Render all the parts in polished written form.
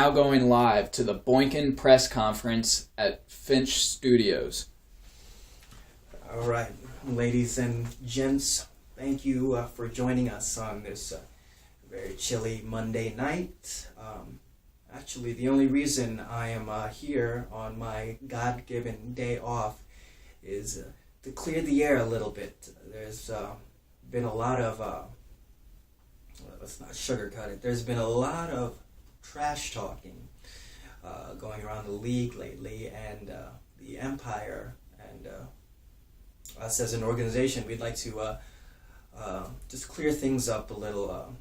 Now going live to the Boykin press conference at Finch Studios. All right, ladies and gents, thank you for joining us on this very chilly Monday night. Actually, the only reason I am here on my God-given day off is to clear the air a little bit. There's been a lot of, let's not sugarcoat it, there's been a lot of trash talking going around the league lately, and the Empire and us as an organization, we'd like to just clear things up a little,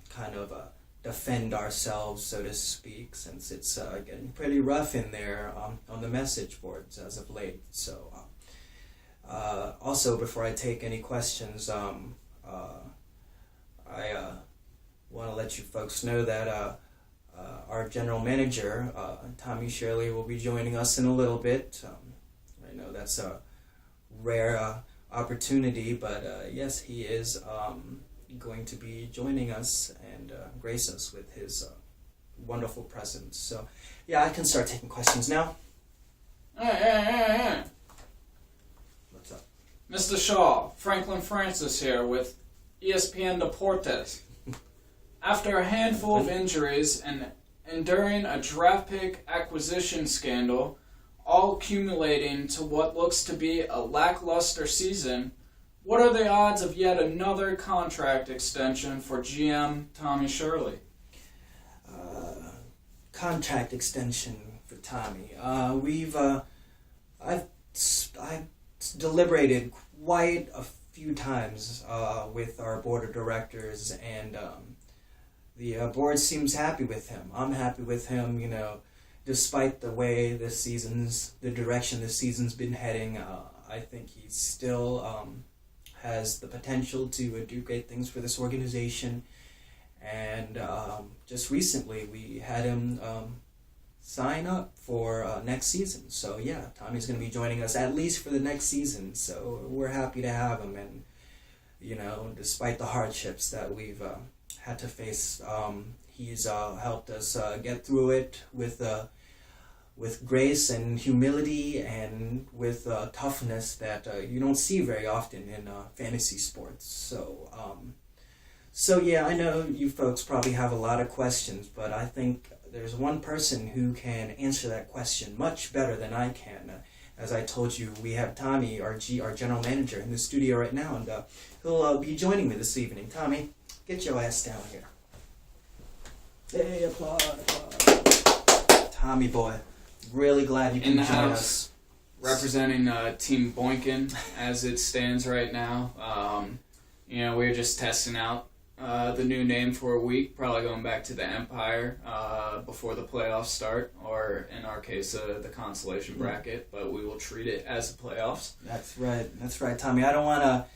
defend ourselves, so to speak, since it's getting pretty rough in there on the message boards as of late. So, also, before I take any questions, I want to let you folks know that our general manager, Tommy Shirley, will be joining us in a little bit. I know that's a rare opportunity, but yes, he is going to be joining us and grace us with his wonderful presence. So, yeah, I can start taking questions now. Hey. What's up? Mr. Shaw, Franklin Francis here with ESPN Deportes. After a handful of injuries and enduring a draft pick acquisition scandal, all accumulating to what looks to be a lackluster season, what are the odds of yet another contract extension for GM Tommy Shirley? Contract extension for Tommy. I've deliberated quite a few times with our board of directors, and the board seems happy with him. I'm happy with him, despite the way the direction this season's been heading. I think he still has the potential to do great things for this organization. And just recently we had him sign up for next season. So yeah, Tommy's going to be joining us at least for the next season. So we're happy to have him. And, despite the hardships that we've had to face, he's helped us get through it with grace and humility and with toughness that you don't see very often in fantasy sports. So yeah, I know you folks probably have a lot of questions, but I think there's one person who can answer that question much better than I can. As I told you, we have Tommy, our general manager, in the studio right now, and he'll be joining me this evening. Tommy, get your ass down here. Hey, applaud. Tommy boy, really glad you can join us. Representing Team Boykin as it stands right now. We're just testing out the new name for a week, probably going back to the Empire before the playoffs start, or in our case, the consolation bracket, but we will treat it as the playoffs. That's right, Tommy. I don't want to...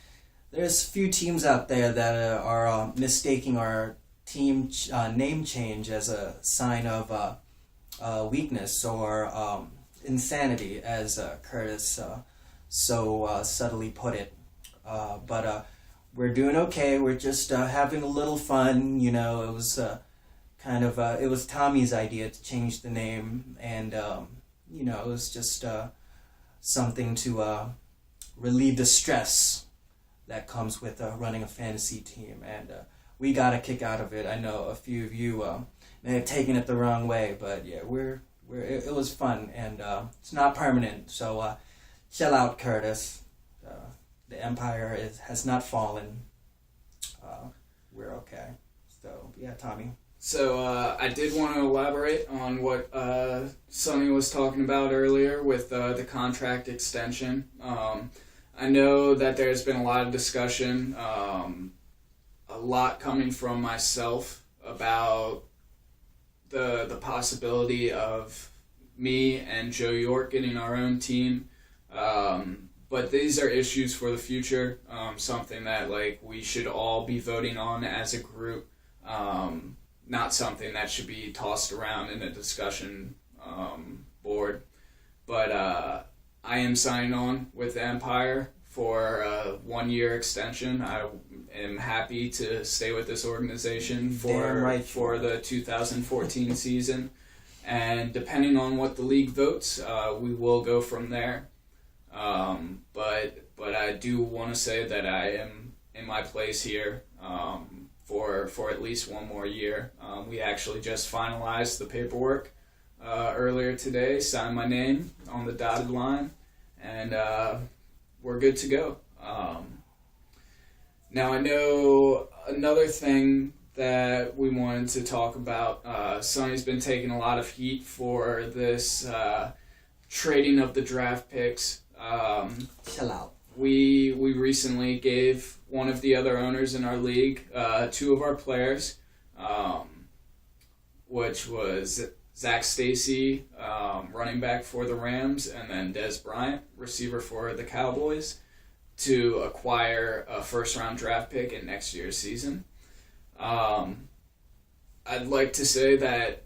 There's a few teams out there that are mistaking our team name change as a sign of weakness or insanity, as Curtis so subtly put it. But we're doing okay. We're just having a little fun. It was it was Tommy's idea to change the name, and it was just something to relieve the stress that comes with running a fantasy team, and we got a kick out of it. I know a few of you may have taken it the wrong way, but yeah, it was fun, and it's not permanent. So chill out, Curtis. The Empire has not fallen. We're okay. So yeah, Tommy. So I did want to elaborate on what Sonny was talking about earlier with the contract extension. I know that there's been a lot of discussion, a lot coming from myself about the possibility of me and Joe York getting our own team. But these are issues for the future, something that we should all be voting on as a group, not something that should be tossed around in a discussion board. But I am signing on with the Empire for a 1-year extension. I am happy to stay with this organization for the 2014 season. and depending on what the league votes, we will go from there. But I do want to say that I am in my place here for at least one more year. We actually just finalized the paperwork earlier today, signed my name on the dotted line, and we're good to go. Now I know another thing that we wanted to talk about. Sonny's been taking a lot of heat for this trading of the draft picks. Chill out. We recently gave one of the other owners in our league 2 of our players, which was Zach Stacy, running back for the Rams, and then Des Bryant, receiver for the Cowboys, to acquire a first-round draft pick in next year's season. I'd like to say that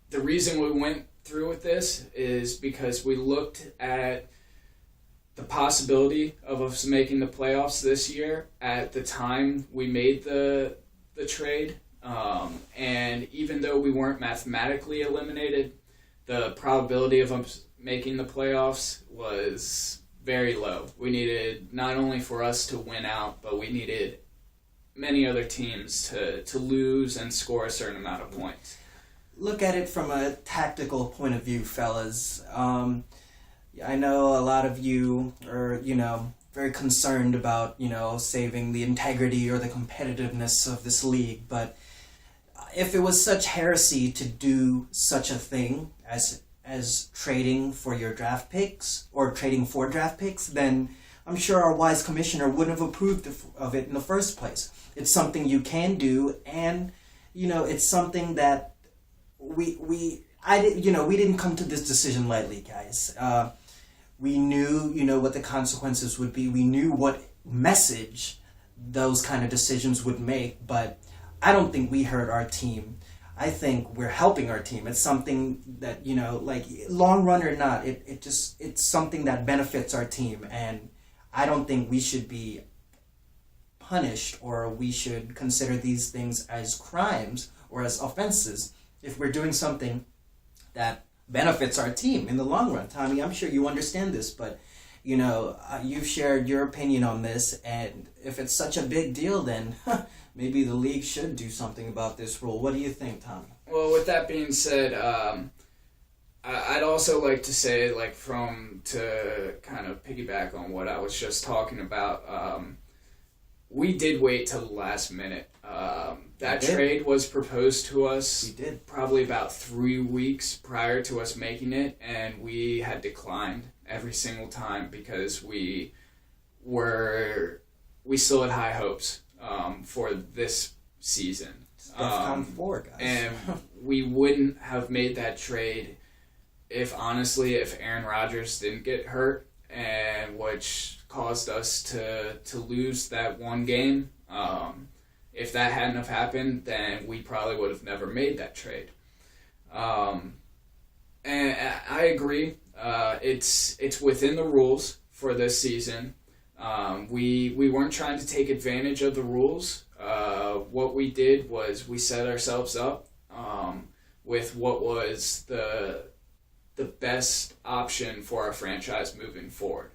the reason we went through with this is because we looked at the possibility of us making the playoffs this year at the time we made the trade. And even though we weren't mathematically eliminated, the probability of us making the playoffs was very low. We needed not only for us to win out, but we needed many other teams to lose and score a certain amount of points. Look at it from a tactical point of view, fellas. I know a lot of you are, very concerned about, saving the integrity or the competitiveness of this league, but if it was such heresy to do such a thing as trading for your draft picks or trading for draft picks, then I'm sure our wise commissioner wouldn't have approved of it in the first place. It's something you can do, and it's something that we didn't come to this decision lightly, guys. We knew what the consequences would be. We knew what message those kind of decisions would make, but I don't think we hurt our team. I think we're helping our team. It's something that, long run or not, it's something that benefits our team, and I don't think we should be punished or we should consider these things as crimes or as offenses if we're doing something that benefits our team in the long run. Tommy, I'm sure you understand this, but you've shared your opinion on this, and if it's such a big deal, then maybe the league should do something about this rule. What do you think, Tommy? Well, with that being said, I'd also like to say, to kind of piggyback on what I was just talking about, we did wait till the last minute. That trade was proposed to us probably about 3 weeks prior to us making it, and we had declined every single time because we still had high hopes for this season. DEFCON 4, guys. And we wouldn't have made that trade if Aaron Rodgers didn't get hurt, and which caused us to lose that one game. If that hadn't have happened, then we probably would have never made that trade. And I agree. It's within the rules for this season. We weren't trying to take advantage of the rules. What we did was we set ourselves up with what was the best option for our franchise moving forward.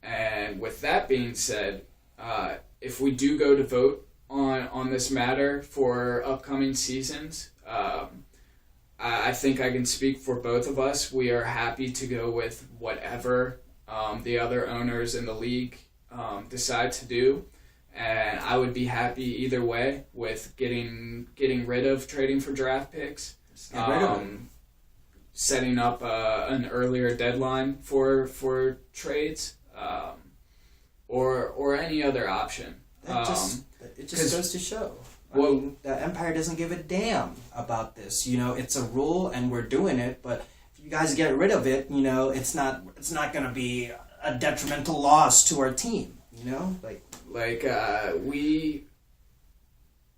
And with that being said, if we do go to vote on this matter for upcoming seasons, I think I can speak for both of us. We are happy to go with whatever the other owners in the league decide to do, and I would be happy either way with getting rid of trading for draft picks, setting up an earlier deadline for trades, or any other option. It just goes to show. The Empire doesn't give a damn about this. It's a rule, and we're doing it. But if you guys get rid of it, it's not going to be a detrimental loss to our team.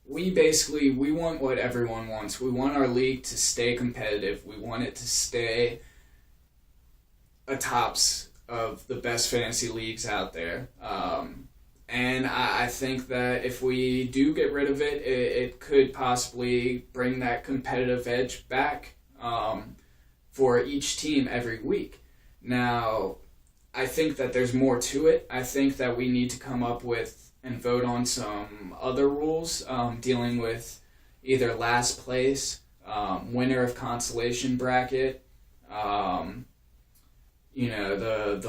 We basically want what everyone wants. We want our league to stay competitive. We want it to stay atop of the best fantasy leagues out there. And I think that if we do get rid of it, it could possibly bring that competitive edge back for each team every week. Now, I think that there's more to it. I think that we need to come up with and vote on some other rules dealing with either last place, winner of consolation bracket, the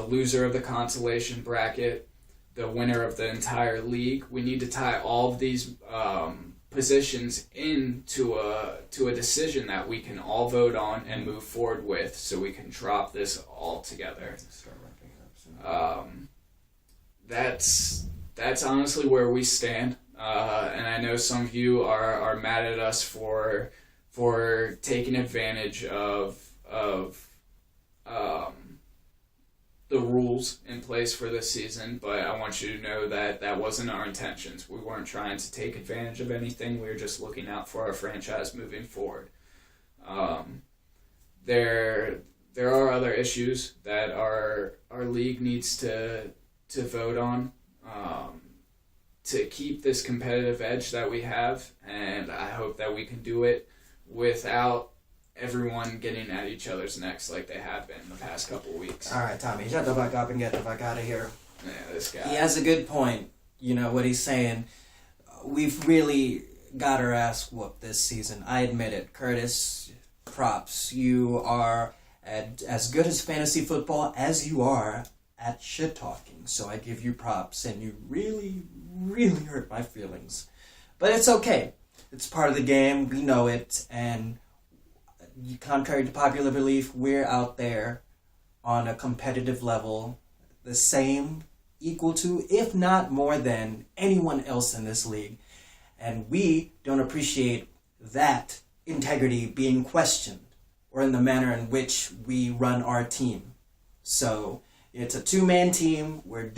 loser of the consolation bracket, the winner of the entire league. We need to tie all of these positions into a decision that we can all vote on and move forward with, so we can drop this all together. That's honestly where we stand, and I know some of you are mad at us for taking advantage of the rules in place for this season, but I want you to know that that wasn't our intentions. We weren't trying to take advantage of anything. We were just looking out for our franchise moving forward. There are other issues that our league needs to vote on to keep this competitive edge that we have, and I hope that we can do it without everyone getting at each other's necks like they have been the past couple of weeks. All right, Tommy, shut the fuck up and get the fuck out of here. Yeah, this guy. He has a good point. You know what he's saying. We've really got our ass whooped this season. I admit it. Curtis, props. You are as good as fantasy football as you are at shit talking. So I give you props, and you really, really hurt my feelings. But it's okay. It's part of the game. We know it, and contrary to popular belief, we're out there on a competitive level, the same, equal to, if not more than, anyone else in this league. And we don't appreciate that integrity being questioned, or in the manner in which we run our team. So it's a two-man team. We're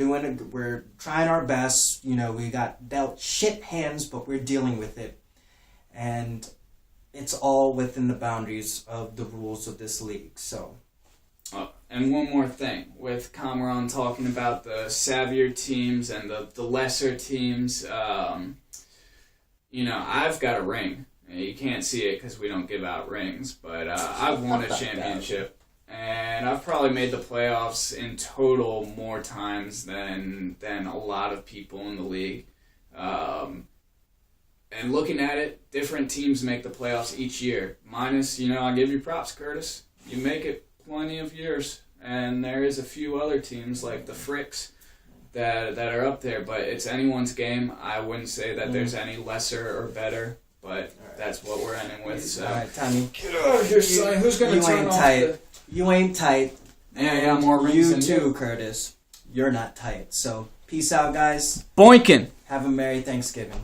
trying our best. You know, we got dealt shit hands, but we're dealing with it. And it's all within the boundaries of the rules of this league. So, and one more thing, with Cameron talking about the savvier teams and the lesser teams, I've got a ring. You can't see it because we don't give out rings, but I've won a championship, and I've probably made the playoffs in total more times than a lot of people in the league. And looking at it, different teams make the playoffs each year. Minus, I give you props, Curtis. You make it plenty of years. And there is a few other teams like the Fricks that are up there, but it's anyone's game. I wouldn't say that there's any lesser or better, but that's what we're ending with. So. All right, Tommy. Get out of here, son. Who's going to turn off You ain't tight. Yeah, I got more rings than you too, Curtis. You're not tight. So, peace out, guys. Boinkin'. Have a Merry Thanksgiving.